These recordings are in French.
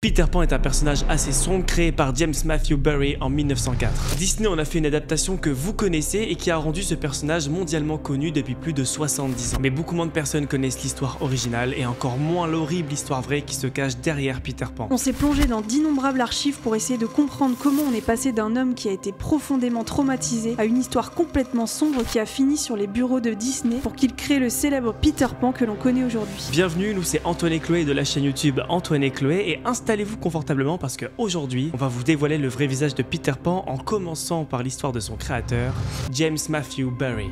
Peter Pan est un personnage assez sombre créé par James Matthew Barrie en 1904. Disney en a fait une adaptation que vous connaissez et qui a rendu ce personnage mondialement connu depuis plus de 70 ans. Mais beaucoup moins de personnes connaissent l'histoire originale et encore moins l'horrible histoire vraie qui se cache derrière Peter Pan. On s'est plongé dans d'innombrables archives pour essayer de comprendre comment on est passé d'un homme qui a été profondément traumatisé à une histoire complètement sombre qui a fini sur les bureaux de Disney pour qu'il crée le célèbre Peter Pan que l'on connaît aujourd'hui. Bienvenue, nous c'est Antoine et Chloé de la chaîne YouTube Antoine et Chloé et installez-vous confortablement parce qu'aujourd'hui, on va vous dévoiler le vrai visage de Peter Pan en commençant par l'histoire de son créateur, James Matthew Barrie.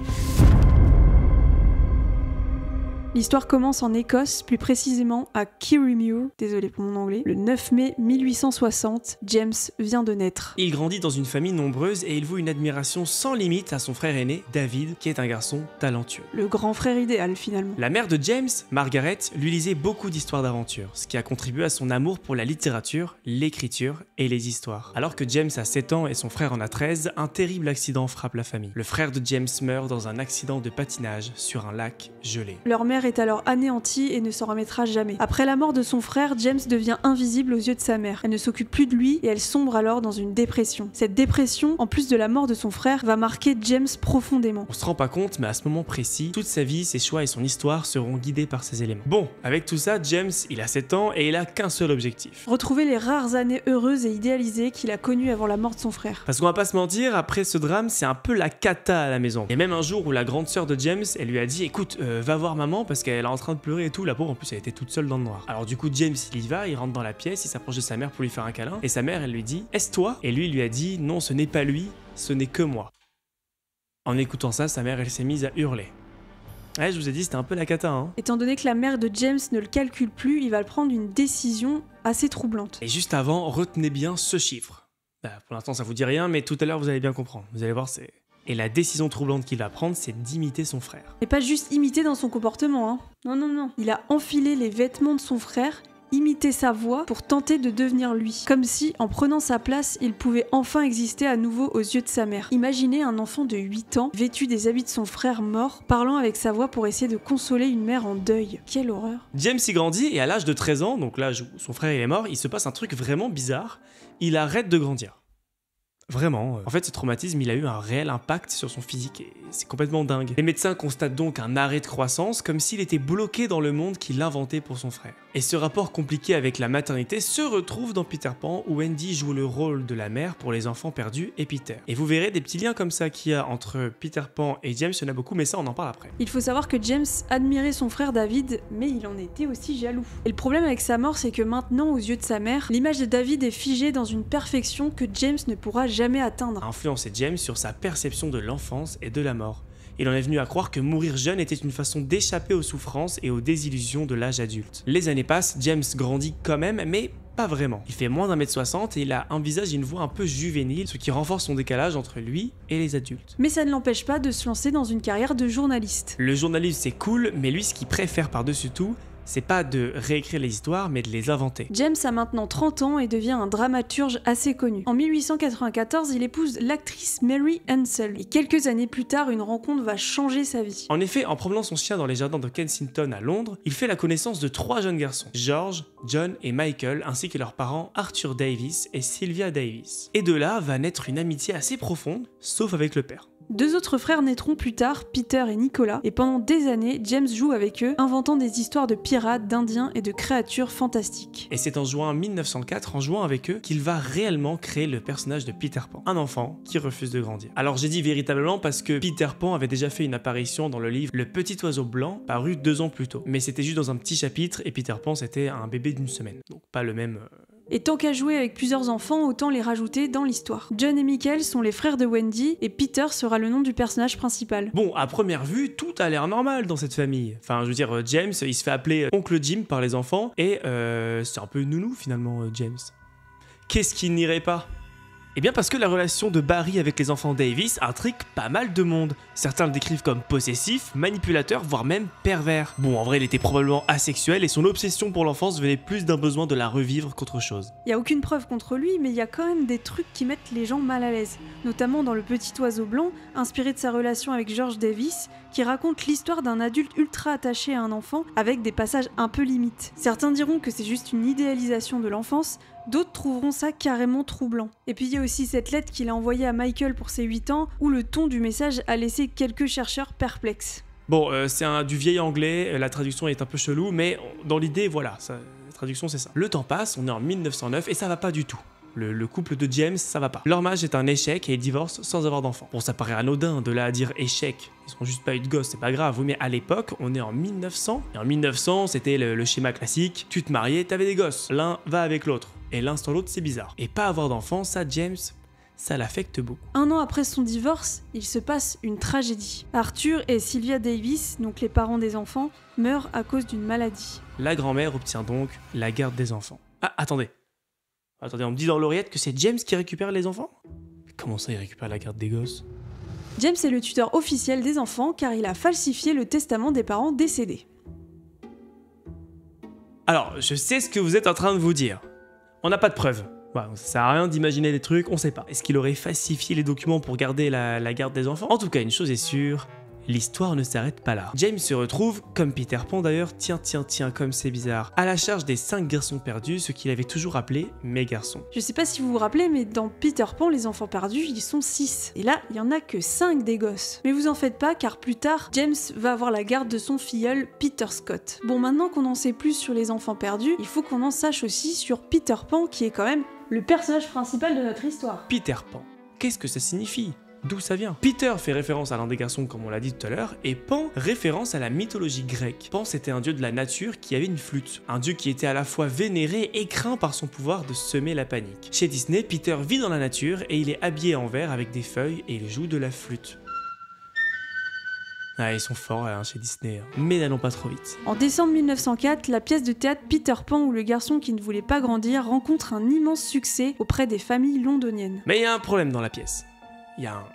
L'histoire commence en Écosse, plus précisément à Kirriemuir, désolé pour mon anglais. Le 9 mai 1860, James vient de naître. Il grandit dans une famille nombreuse et il voue une admiration sans limite à son frère aîné, David, qui est un garçon talentueux. Le grand frère idéal finalement. La mère de James, Margaret, lui lisait beaucoup d'histoires d'aventure, ce qui a contribué à son amour pour la littérature, l'écriture et les histoires. Alors que James a 7 ans et son frère en a 13, un terrible accident frappe la famille. Le frère de James meurt dans un accident de patinage sur un lac gelé. Leur mère est alors anéantie et ne s'en remettra jamais. Après la mort de son frère, James devient invisible aux yeux de sa mère. Elle ne s'occupe plus de lui et elle sombre alors dans une dépression. Cette dépression, en plus de la mort de son frère, va marquer James profondément. On se rend pas compte, mais à ce moment précis, toute sa vie, ses choix et son histoire seront guidés par ces éléments. Bon, avec tout ça, James, il a 7 ans et il a qu'un seul objectif. Retrouver les rares années heureuses et idéalisées qu'il a connues avant la mort de son frère. Parce qu'on va pas se mentir, après ce drame, c'est un peu la cata à la maison. Il y a même un jour où la grande sœur de James, elle lui a dit écoute, va voir maman parce qu'elle est en train de pleurer et tout, la pauvre en plus elle était toute seule dans le noir. Alors du coup James il y va, il rentre dans la pièce, il s'approche de sa mère pour lui faire un câlin et sa mère elle lui dit est-ce toi? Et lui il lui a dit non ce n'est pas lui, ce n'est que moi. En écoutant ça, sa mère elle s'est mise à hurler. Ouais, je vous ai dit, c'était un peu la cata, hein. Étant donné que la mère de James ne le calcule plus, il va prendre une décision assez troublante. Et juste avant, retenez bien ce chiffre. Bah, pour l'instant ça vous dit rien, mais tout à l'heure vous allez bien comprendre. Vous allez voir, c'est... Et la décision troublante qu'il va prendre, c'est d'imiter son frère. Et pas juste imiter dans son comportement, hein. Non, non, non. Il a enfilé les vêtements de son frère, imité sa voix pour tenter de devenir lui. Comme si, en prenant sa place, il pouvait enfin exister à nouveau aux yeux de sa mère. Imaginez un enfant de 8 ans, vêtu des habits de son frère mort, parlant avec sa voix pour essayer de consoler une mère en deuil. Quelle horreur. James y grandit et à l'âge de 13 ans, donc l'âge où son frère il est mort, il se passe un truc vraiment bizarre. Il arrête de grandir. Vraiment. En fait, ce traumatisme, il a eu un réel impact sur son physique et c'est complètement dingue. Les médecins constatent donc un arrêt de croissance, comme s'il était bloqué dans le monde qu'il inventait pour son frère. Et ce rapport compliqué avec la maternité se retrouve dans Peter Pan, où Wendy joue le rôle de la mère pour les enfants perdus et Peter. Et vous verrez des petits liens comme ça qu'il y a entre Peter Pan et James, il y en a beaucoup, mais ça on en parle après. Il faut savoir que James admirait son frère David, mais il en était aussi jaloux. Et le problème avec sa mort, c'est que maintenant, aux yeux de sa mère, l'image de David est figée dans une perfection que James ne pourra jamais atteindre. A influencé James sur sa perception de l'enfance et de la mort. Il en est venu à croire que mourir jeune était une façon d'échapper aux souffrances et aux désillusions de l'âge adulte. Les années passent, James grandit quand même, mais pas vraiment. Il fait moins d'1m60 et il a un visage et une voix un peu juvénile, ce qui renforce son décalage entre lui et les adultes. Mais ça ne l'empêche pas de se lancer dans une carrière de journaliste. Le journalisme c'est cool, mais lui ce qu'il préfère par-dessus tout, c'est pas de réécrire les histoires, mais de les inventer. James a maintenant 30 ans et devient un dramaturge assez connu. En 1894, il épouse l'actrice Mary Ansell. Et quelques années plus tard, une rencontre va changer sa vie. En effet, en promenant son chien dans les jardins de Kensington à Londres, il fait la connaissance de 3 jeunes garçons, George, John et Michael, ainsi que leurs parents Arthur Davis et Sylvia Davis. Et de là va naître une amitié assez profonde, sauf avec le père. 2 autres frères naîtront plus tard, Peter et Nicolas, et pendant des années, James joue avec eux, inventant des histoires de pirates, d'indiens et de créatures fantastiques. Et c'est en juin 1904, en jouant avec eux, qu'il va réellement créer le personnage de Peter Pan, un enfant qui refuse de grandir. Alors j'ai dit véritablement parce que Peter Pan avait déjà fait une apparition dans le livre Le Petit Oiseau Blanc, paru 2 ans plus tôt. Mais c'était juste dans un petit chapitre, et Peter Pan c'était un bébé d'1 semaine, donc pas le même... Et tant qu'à jouer avec plusieurs enfants, autant les rajouter dans l'histoire. John et Michael sont les frères de Wendy, et Peter sera le nom du personnage principal. Bon, à première vue, tout a l'air normal dans cette famille. Enfin, je veux dire, James, il se fait appeler Oncle Jim par les enfants, et c'est un peu nounou finalement, James. Qu'est-ce qui n'irait pas ? Eh bien parce que la relation de Barry avec les enfants Davis intrigue pas mal de monde. Certains le décrivent comme possessif, manipulateur, voire même pervers. Bon, en vrai, il était probablement asexuel et son obsession pour l'enfance venait plus d'un besoin de la revivre qu'autre chose. Il y a aucune preuve contre lui, mais il y a quand même des trucs qui mettent les gens mal à l'aise. Notamment dans Le Petit Oiseau Blanc, inspiré de sa relation avec George Davis, qui raconte l'histoire d'un adulte ultra attaché à un enfant avec des passages un peu limites. Certains diront que c'est juste une idéalisation de l'enfance, d'autres trouveront ça carrément troublant. Et puis il y a aussi cette lettre qu'il a envoyée à Michael pour ses 8 ans, où le ton du message a laissé quelques chercheurs perplexes. Bon, c'est du vieil anglais, la traduction est un peu chelou, mais dans l'idée, voilà, la traduction c'est ça. Le temps passe, on est en 1909 et ça va pas du tout. Le couple de James, ça va pas. Leur mariage est un échec et ils divorcent sans avoir d'enfants. Bon, ça paraît anodin de là à dire échec. Ils ont juste pas eu de gosse, c'est pas grave. Oui, mais à l'époque, on est en 1900. Et en 1900, c'était le schéma classique. Tu te mariais, t'avais des gosses. L'un va avec l'autre. Et l'un sans l'autre, c'est bizarre. Et pas avoir d'enfants, ça, James, ça l'affecte beaucoup. Un an après son divorce, il se passe une tragédie. Arthur et Sylvia Davis, donc les parents des enfants, meurent à cause d'une maladie. La grand-mère obtient donc la garde des enfants. Ah, attendez, on me dit dans l'oreillette que c'est James qui récupère les enfants? Comment ça, il récupère la garde des gosses? James est le tuteur officiel des enfants car il a falsifié le testament des parents décédés. Alors, je sais ce que vous êtes en train de vous dire. On n'a pas de preuves. Ça sert à rien d'imaginer des trucs, on sait pas. Est-ce qu'il aurait falsifié les documents pour garder la garde des enfants? En tout cas, une chose est sûre, l'histoire ne s'arrête pas là. James se retrouve, comme Peter Pan d'ailleurs, tiens, comme c'est bizarre, à la charge des 5 garçons perdus, ce qu'il avait toujours appelé mes garçons. Je sais pas si vous vous rappelez, mais dans Peter Pan, les enfants perdus, ils sont 6. Et là, il y en a que 5 des gosses. Mais vous en faites pas, car plus tard, James va avoir la garde de son filleul, Peter Scott. Bon, maintenant qu'on en sait plus sur les enfants perdus, il faut qu'on en sache aussi sur Peter Pan, qui est quand même le personnage principal de notre histoire. Peter Pan, qu'est-ce que ça signifie? D'où ça vient? Peter fait référence à l'un des garçons comme on l'a dit tout à l'heure, et Pan référence à la mythologie grecque. Pan c'était un dieu de la nature qui avait une flûte, un dieu qui était à la fois vénéré et craint par son pouvoir de semer la panique. Chez Disney, Peter vit dans la nature et il est habillé en vert avec des feuilles et il joue de la flûte. Ah, ils sont forts chez Disney, mais n'allons pas trop vite. En décembre 1904, la pièce de théâtre Peter Pan où le garçon qui ne voulait pas grandir rencontre un immense succès auprès des familles londoniennes. Mais il y a un problème dans la pièce. Il y a un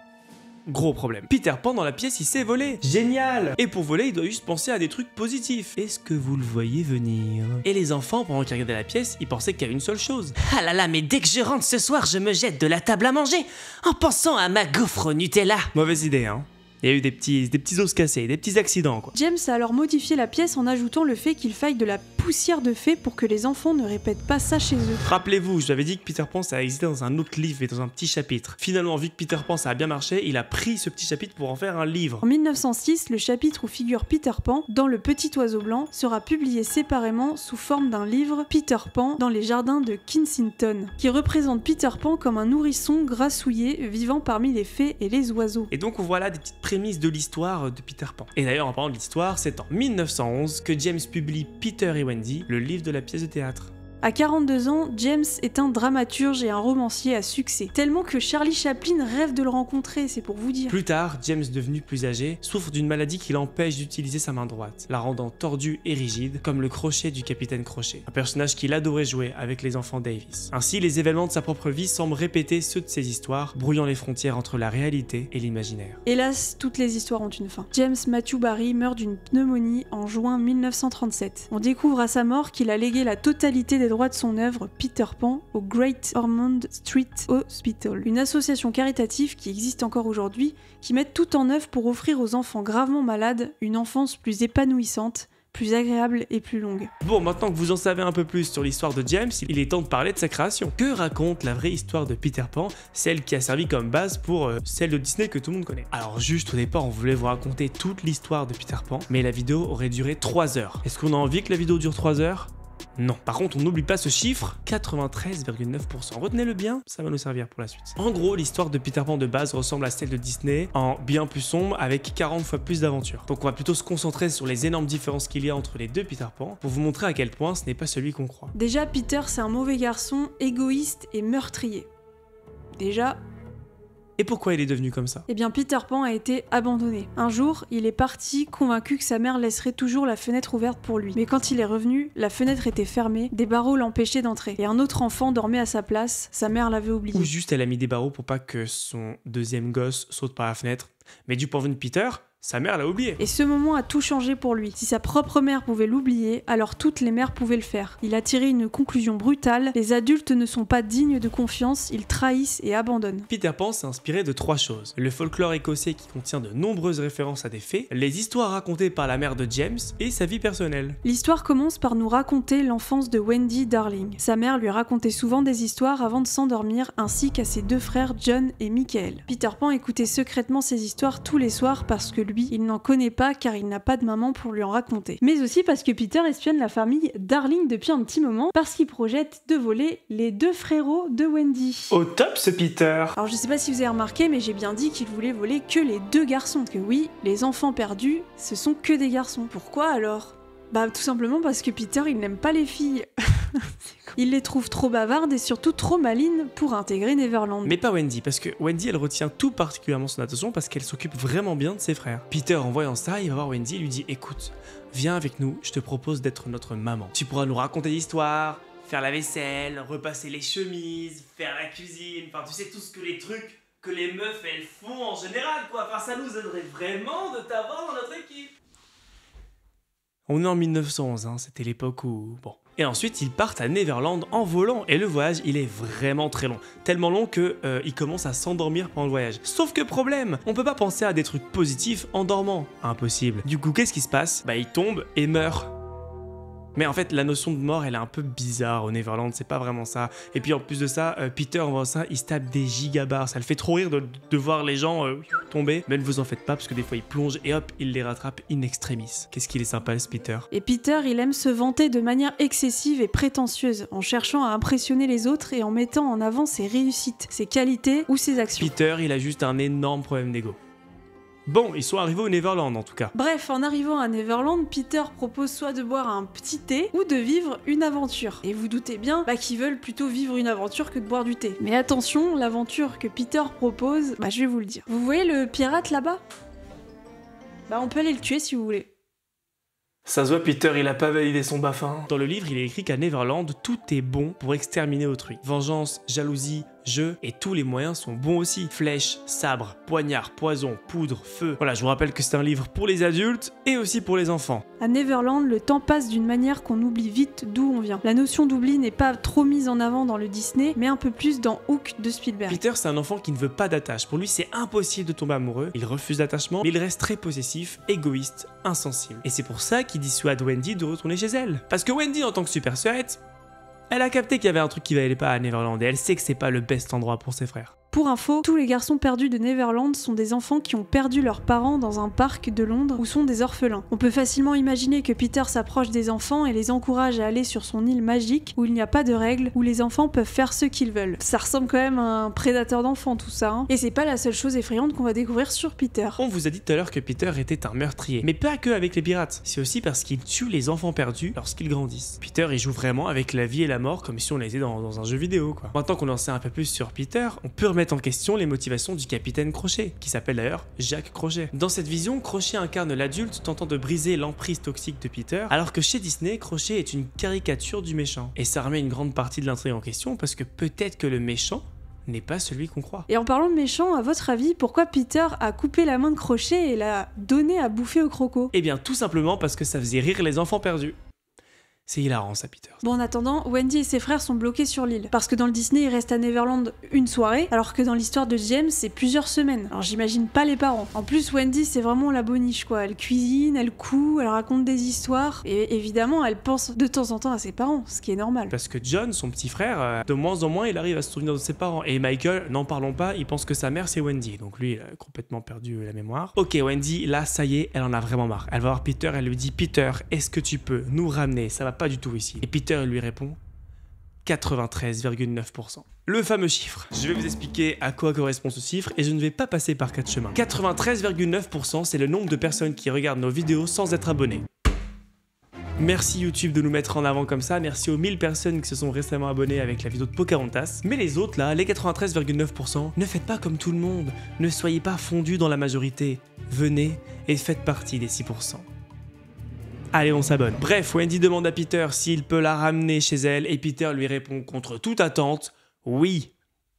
gros problème. Peter Pan dans la pièce, il sait voler. Génial! Et pour voler, il doit juste penser à des trucs positifs. Est-ce que vous le voyez venir? Et les enfants, pendant qu'ils regardaient la pièce, ils pensaient qu'il y avait une seule chose. Ah là là, mais dès que je rentre ce soir, je me jette de la table à manger en pensant à ma gaufre au Nutella. Mauvaise idée, hein? Il y a eu des petits os cassés, des petits accidents, quoi. James a alors modifié la pièce en ajoutant le fait qu'il faille de la poussière de fée pour que les enfants ne répètent pas ça chez eux. Rappelez-vous, je vous avais dit que Peter Pan ça existait dans un autre livre et dans un petit chapitre. Finalement, vu que Peter Pan ça a bien marché, il a pris ce petit chapitre pour en faire un livre. En 1906, le chapitre où figure Peter Pan dans Le Petit Oiseau Blanc sera publié séparément sous forme d'un livre Peter Pan dans les jardins de Kensington, qui représente Peter Pan comme un nourrisson grassouillé vivant parmi les fées et les oiseaux. Et donc on voit là des petites prémices de l'histoire de Peter Pan. Et d'ailleurs, en parlant de l'histoire, c'est en 1911 que James publie Peter et Wendy, le livre de la pièce de théâtre. À 42 ans, James est un dramaturge et un romancier à succès, tellement que Charlie Chaplin rêve de le rencontrer, c'est pour vous dire. Plus tard, James, devenu plus âgé, souffre d'une maladie qui l'empêche d'utiliser sa main droite, la rendant tordue et rigide, comme le crochet du capitaine Crochet, un personnage qu'il adorait jouer avec les enfants Davis. Ainsi, les événements de sa propre vie semblent répéter ceux de ses histoires, brouillant les frontières entre la réalité et l'imaginaire. Hélas, toutes les histoires ont une fin. James Matthew Barry meurt d'une pneumonie en juin 1937. On découvre à sa mort qu'il a légué la totalité des droits de son œuvre Peter Pan au Great Ormond Street Hospital, une association caritative qui existe encore aujourd'hui, qui met tout en œuvre pour offrir aux enfants gravement malades une enfance plus épanouissante, plus agréable et plus longue. Bon, maintenant que vous en savez un peu plus sur l'histoire de James, il est temps de parler de sa création. Que raconte la vraie histoire de Peter Pan, celle qui a servi comme base pour celle de Disney que tout le monde connaît? Alors juste au départ, on voulait vous raconter toute l'histoire de Peter Pan, mais la vidéo aurait duré 3 heures. Est-ce qu'on a envie que la vidéo dure 3 heures? Non. Par contre, on n'oublie pas ce chiffre, 93,9%. Retenez-le bien, ça va nous servir pour la suite. En gros, l'histoire de Peter Pan de base ressemble à celle de Disney, en bien plus sombre, avec 40 fois plus d'aventures. Donc on va plutôt se concentrer sur les énormes différences qu'il y a entre les deux Peter Pan, pour vous montrer à quel point ce n'est pas celui qu'on croit. Déjà, Peter, c'est un mauvais garçon, égoïste et meurtrier. Déjà... Et pourquoi il est devenu comme ça? Eh bien, Peter Pan a été abandonné. Un jour, il est parti, convaincu que sa mère laisserait toujours la fenêtre ouverte pour lui. Mais quand il est revenu, la fenêtre était fermée, des barreaux l'empêchaient d'entrer. Et un autre enfant dormait à sa place, sa mère l'avait oublié. Ou juste elle a mis des barreaux pour pas que son deuxième gosse saute par la fenêtre. Mais du point de vue de Peter, sa mère l'a oublié. Et ce moment a tout changé pour lui. Si sa propre mère pouvait l'oublier, alors toutes les mères pouvaient le faire. Il a tiré une conclusion brutale, les adultes ne sont pas dignes de confiance, ils trahissent et abandonnent. Peter Pan s'est inspiré de 3 choses. Le folklore écossais qui contient de nombreuses références à des fées, les histoires racontées par la mère de James et sa vie personnelle. L'histoire commence par nous raconter l'enfance de Wendy Darling. Sa mère lui racontait souvent des histoires avant de s'endormir, ainsi qu'à ses 2 frères John et Michael. Peter Pan écoutait secrètement ces histoires tous les soirs parce que lui, il n'en connaît pas car il n'a pas de maman pour lui en raconter. Mais aussi parce que Peter espionne la famille Darling depuis un petit moment, parce qu'il projette de voler les 2 frérots de Wendy. Au top ce Peter! Alors je sais pas si vous avez remarqué, mais j'ai bien dit qu'il voulait voler que les 2 garçons. Que oui, les enfants perdus, ce sont que des garçons. Pourquoi alors? Bah tout simplement parce que Peter, il n'aime pas les filles. Il les trouve trop bavardes et surtout trop malines pour intégrer Neverland. Mais pas Wendy, parce que Wendy elle retient tout particulièrement son attention parce qu'elle s'occupe vraiment bien de ses frères. Peter en voyant ça, il va voir Wendy et lui dit écoute, viens avec nous, je te propose d'être notre maman. Tu pourras nous raconter l'histoire, faire la vaisselle, repasser les chemises, faire la cuisine, enfin tu sais tout ce que les trucs que les meufs elles font en général quoi, enfin ça nous aiderait vraiment de t'avoir dans notre équipe. On est en 1911, hein, c'était l'époque où... Bon. Et ensuite, ils partent à Neverland en volant. Et le voyage, il est vraiment très long. Tellement long que il commence à s'endormir pendant le voyage. Sauf que problème, on peut pas penser à des trucs positifs en dormant. Impossible. Du coup, qu'est-ce qui se passe? Bah, il tombe et meurt. Mais en fait, la notion de mort, elle est un peu bizarre au Neverland, c'est pas vraiment ça. Et puis en plus de ça, Peter, en voyant ça, il se tape des gigabars. Ça le fait trop rire de voir les gens tomber. Mais ne vous en faites pas, parce que des fois, il plonge et hop, il les rattrape in extremis. Qu'est-ce qu'il est sympa, ce Peter. Et Peter, il aime se vanter de manière excessive et prétentieuse, en cherchant à impressionner les autres et en mettant en avant ses réussites, ses qualités ou ses actions. Peter, il a juste un énorme problème d'ego. Bon, ils sont arrivés au Neverland en tout cas. Bref, en arrivant à Neverland, Peter propose soit de boire un petit thé ou de vivre une aventure. Et vous doutez bien qu'ils veulent plutôt vivre une aventure que de boire du thé. Mais attention, l'aventure que Peter propose, je vais vous le dire. Vous voyez le pirate là-bas? On peut aller le tuer si vous voulez. Ça se voit, Peter, il a pas validé son baffin. Dans le livre, il est écrit qu'à Neverland, tout est bon pour exterminer autrui. Vengeance, jalousie, jeu, et tous les moyens sont bons aussi. Flèches, sabres, poignards, poison, poudre, feu. Voilà, je vous rappelle que c'est un livre pour les adultes et aussi pour les enfants. À Neverland, le temps passe d'une manière qu'on oublie vite d'où on vient. La notion d'oubli n'est pas trop mise en avant dans le Disney, mais un peu plus dans Hook de Spielberg. Peter, c'est un enfant qui ne veut pas d'attache. Pour lui, c'est impossible de tomber amoureux. Il refuse l'attachement, mais il reste très possessif, égoïste, insensible. Et c'est pour ça qu'il dissuade Wendy de retourner chez elle. Parce que Wendy, en tant que super sœurette, elle a capté qu'il y avait un truc qui valait pas à Neverland et elle sait que c'est pas le best endroit pour ses frères. Pour info, tous les garçons perdus de Neverland sont des enfants qui ont perdu leurs parents dans un parc de Londres ou sont des orphelins. On peut facilement imaginer que Peter s'approche des enfants et les encourage à aller sur son île magique où il n'y a pas de règles, où les enfants peuvent faire ce qu'ils veulent. Ça ressemble quand même à un prédateur d'enfants tout ça, hein. Et c'est pas la seule chose effrayante qu'on va découvrir sur Peter. On vous a dit tout à l'heure que Peter était un meurtrier, mais pas que avec les pirates. C'est aussi parce qu'il tue les enfants perdus lorsqu'ils grandissent. Peter, il joue vraiment avec la vie et la mort comme si on était dans un jeu vidéo, quoi. Maintenant qu'on en sait un peu plus sur Peter, on peut remettre en question les motivations du capitaine Crochet, qui s'appelle d'ailleurs Jacques Crochet. Dans cette vision, Crochet incarne l'adulte tentant de briser l'emprise toxique de Peter, alors que chez Disney, Crochet est une caricature du méchant. Et ça remet une grande partie de l'intrigue en question, parce que peut-être que le méchant n'est pas celui qu'on croit. Et en parlant de méchant, à votre avis, pourquoi Peter a coupé la main de Crochet et l'a donné à bouffer au croco? Eh bien tout simplement parce que ça faisait rire les enfants perdus. C'est hilarant ça, Peter. Bon, en attendant, Wendy et ses frères sont bloqués sur l'île. Parce que dans le Disney, ils restent à Neverland une soirée, alors que dans l'histoire de James, c'est plusieurs semaines. Alors j'imagine pas les parents. En plus, Wendy, c'est vraiment la boniche, quoi. Elle cuisine, elle coud, elle raconte des histoires. Et évidemment, elle pense de temps en temps à ses parents, ce qui est normal. Parce que John, son petit frère, de moins en moins, il arrive à se souvenir de ses parents. Et Michael, n'en parlons pas, il pense que sa mère, c'est Wendy. Donc lui, il a complètement perdu la mémoire. Ok, Wendy, là, ça y est, elle en a vraiment marre. Elle va voir Peter, elle lui dit « Peter, est-ce que tu peux nous ramener? Ça va pas du tout ici. » Et Peter lui répond 93,9%. Le fameux chiffre. Je vais vous expliquer à quoi correspond ce chiffre et je ne vais pas passer par 4 chemins. 93,9%, c'est le nombre de personnes qui regardent nos vidéos sans être abonnés. Merci YouTube de nous mettre en avant comme ça, merci aux 1000 personnes qui se sont récemment abonnées avec la vidéo de Pocahontas. Mais les autres là, les 93,9%, ne faites pas comme tout le monde, ne soyez pas fondus dans la majorité. Venez et faites partie des 6%. Allez, on s'abonne. Bref, Wendy demande à Peter s'il peut la ramener chez elle et Peter lui répond contre toute attente, oui.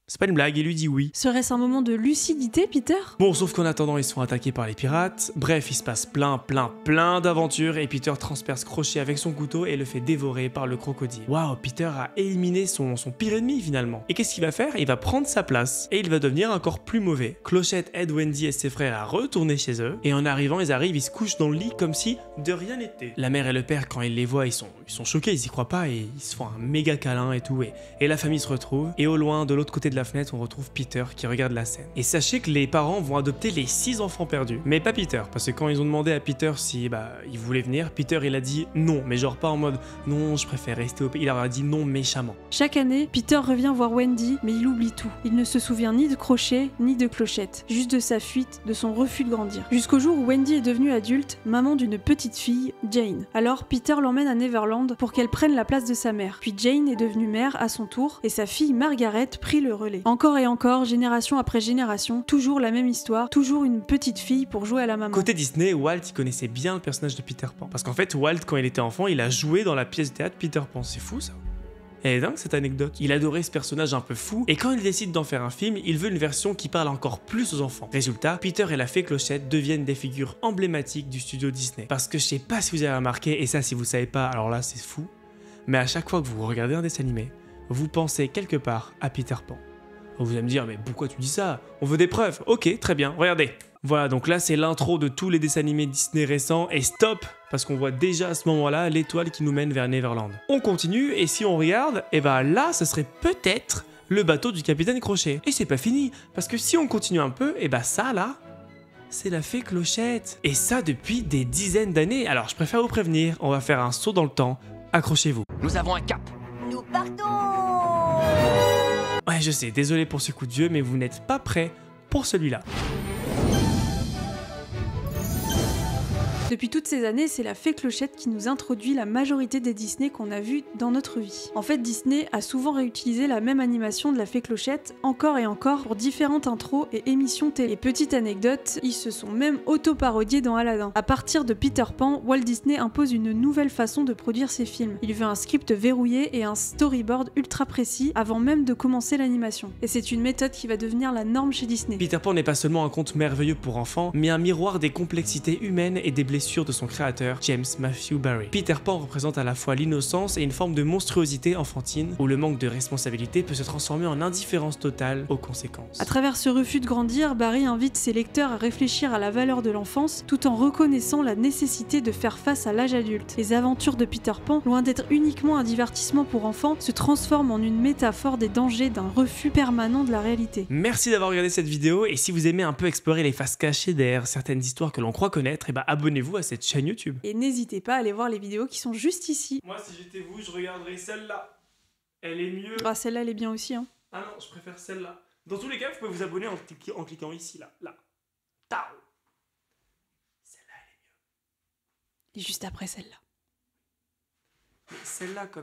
C'est pas une blague, il lui dit oui. Serait-ce un moment de lucidité, Peter? Bon, sauf qu'en attendant, ils sont attaqués par les pirates. Bref, il se passe plein d'aventures et Peter transperce Crochet avec son couteau et le fait dévorer par le crocodile. Waouh, Peter a éliminé son pire ennemi finalement. Et qu'est-ce qu'il va faire? Il va prendre sa place et il va devenir encore plus mauvais. Clochette aide Wendy et ses frères à retourner chez eux et en arrivant, ils se couchent dans le lit comme si de rien n'était. La mère et le père, quand ils les voient, ils sont choqués, ils y croient pas et ils se font un méga câlin et tout. Et la famille se retrouve et au loin, de l'autre côté de la fenêtre, on retrouve Peter qui regarde la scène. Et sachez que les parents vont adopter les 6 enfants perdus. Mais pas Peter, parce que quand ils ont demandé à Peter si il voulait venir, Peter il a dit non, mais genre pas en mode non, je préfère rester au pays. Il leur a dit non méchamment. Chaque année, Peter revient voir Wendy, mais il oublie tout. Il ne se souvient ni de Crochet, ni de Clochette, juste de sa fuite, de son refus de grandir. Jusqu'au jour où Wendy est devenue adulte, maman d'une petite fille, Jane. Alors Peter l'emmène à Neverland pour qu'elle prenne la place de sa mère. Puis Jane est devenue mère à son tour, et sa fille Margaret prit le relais. Encore et encore, génération après génération, toujours la même histoire, toujours une petite fille pour jouer à la maman. Côté Disney, Walt il connaissait bien le personnage de Peter Pan. Parce qu'en fait, Walt, quand il était enfant, il a joué dans la pièce de théâtre Peter Pan. C'est fou ça. Elle est dingue cette anecdote. Il adorait ce personnage un peu fou, et quand il décide d'en faire un film, il veut une version qui parle encore plus aux enfants. Résultat, Peter et la fée Clochette deviennent des figures emblématiques du studio Disney. Parce que je sais pas si vous avez remarqué, et ça si vous savez pas, alors là c'est fou, mais à chaque fois que vous regardez un dessin animé, vous pensez quelque part à Peter Pan. Vous allez me dire, mais pourquoi tu dis ça? On veut des preuves. Ok, très bien, regardez. Voilà, donc là c'est l'intro de tous les dessins animés Disney récents, et stop, parce qu'on voit déjà à ce moment-là l'étoile qui nous mène vers Neverland. On continue, et si on regarde, et bah là, ce serait peut-être le bateau du capitaine Crochet. Et c'est pas fini, parce que si on continue un peu, et bah ça là, c'est la fée Clochette. Et ça depuis des dizaines d'années. Alors je préfère vous prévenir, on va faire un saut dans le temps, accrochez-vous. Nous avons un cap. Nous partons. Ouais, je sais, désolé pour ce coup de vieux, mais vous n'êtes pas prêts pour celui-là. Depuis toutes ces années, c'est la fée Clochette qui nous introduit la majorité des Disney qu'on a vus dans notre vie. En fait, Disney a souvent réutilisé la même animation de la fée Clochette encore et encore pour différentes intros et émissions télé. Et petite anecdote, ils se sont même auto-parodiés dans Aladdin. À partir de Peter Pan, Walt Disney impose une nouvelle façon de produire ses films. Il veut un script verrouillé et un storyboard ultra précis avant même de commencer l'animation. Et c'est une méthode qui va devenir la norme chez Disney. Peter Pan n'est pas seulement un conte merveilleux pour enfants, mais un miroir des complexités humaines et des blessures de son créateur, James Matthew Barrie. Peter Pan représente à la fois l'innocence et une forme de monstruosité enfantine, où le manque de responsabilité peut se transformer en indifférence totale aux conséquences. À travers ce refus de grandir, Barrie invite ses lecteurs à réfléchir à la valeur de l'enfance, tout en reconnaissant la nécessité de faire face à l'âge adulte. Les aventures de Peter Pan, loin d'être uniquement un divertissement pour enfants, se transforment en une métaphore des dangers d'un refus permanent de la réalité. Merci d'avoir regardé cette vidéo, et si vous aimez un peu explorer les faces cachées derrière certaines histoires que l'on croit connaître, et bah abonnez-vous à cette chaîne YouTube. Et n'hésitez pas à aller voir les vidéos qui sont juste ici. Moi, si j'étais vous, je regarderais celle-là. Elle est mieux. Ah, celle-là, elle est bien aussi, hein. Ah non, je préfère celle-là. Dans tous les cas, vous pouvez vous abonner en cliquant ici, là. Tao. Celle-là, elle est mieux. Et juste après celle-là. Celle-là, comme